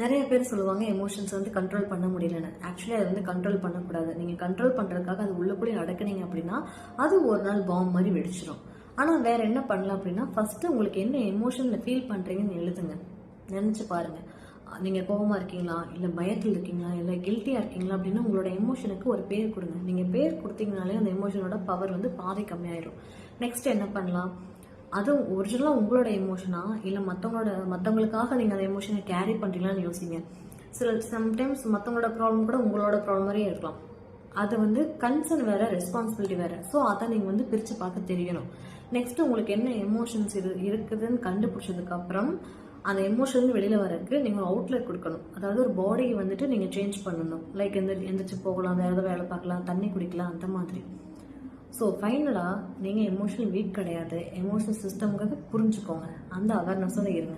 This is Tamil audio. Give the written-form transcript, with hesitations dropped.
நிறைய பேர் சொல்லுவாங்க எமோஷன்ஸ் வந்து கண்ட்ரோல் பண்ண முடியலன்னு. ஆக்சுவலி அதை வந்து கண்ட்ரோல் பண்ணக்கூடாது. நீங்கள் கண்ட்ரோல் பண்ணுறதுக்காக அது உள்ளுக்குள்ளேயே அடக்குனீங்க அப்படின்னா அது ஒரு நாள் பாம் மாதிரி வெடிச்சிடும். ஆனால் வேற என்ன பண்ணலாம் அப்படின்னா, ஃபர்ஸ்ட் உங்களுக்கு என்ன எமோஷனில் ஃபீல் பண்ணுறீங்கன்னு எழுதுங்க. நினச்சி பாருங்க. நீங்கள் கோபமாக இருக்கீங்களா, இல்லை பயத்தில் இருக்கீங்களா, இல்லை கில்ட்டியாக இருக்கீங்களா அப்படின்னா உங்களோட எமோஷனுக்கு ஒரு பேர் கொடுங்க. நீங்கள் பேர் கொடுத்தீங்கனாலே அந்த எமோஷனோட பவர் வந்து பாதி கம்மியாயிடும். நெக்ஸ்ட் என்ன பண்ணலாம், அதுவும் ஒரிஜினலாக உங்களோட எமோஷனா இல்லை மற்றவங்களுக்காக நீங்கள் அந்த எமோஷனை கேரி பண்ணுறீங்களான்னு யோசிங்க. சம்டைம்ஸ் மற்றவங்களோட ப்ராப்ளம் கூட உங்களோட ப்ராப்ளம் மாதிரியே இருக்கலாம். அது வந்து கன்சர்ன் வேற, ரெஸ்பான்சிபிலிட்டி வேற. ஸோ அதை நீங்கள் வந்து பிரித்து பார்க்க தெரியணும். நெக்ஸ்ட் உங்களுக்கு என்ன எமோஷன்ஸ் இருக்குதுன்னு கண்டுபிடிச்சதுக்கு அப்புறம் அந்த எமோஷன் வெளியில வரதுக்கு நீங்கள் ஒரு அவுட்லெட் கொடுக்கணும். அதாவது ஒரு பாடியை வந்துட்டு நீங்கள் சேஞ்ச் பண்ணணும். லைக் எந்திரிச்சு போகலாம், வேற ஏதாவது வேலை பார்க்கலாம், தண்ணி குடிக்கலாம், அந்த மாதிரி. ஸோ ஃபைனலாக நீங்கள் எமோஷனல் வீக் கிடையாது. எமோஷனல் சிஸ்டம்ங்கிறத புரிஞ்சுக்கோங்க. அந்த அவேர்னஸோட இருங்க.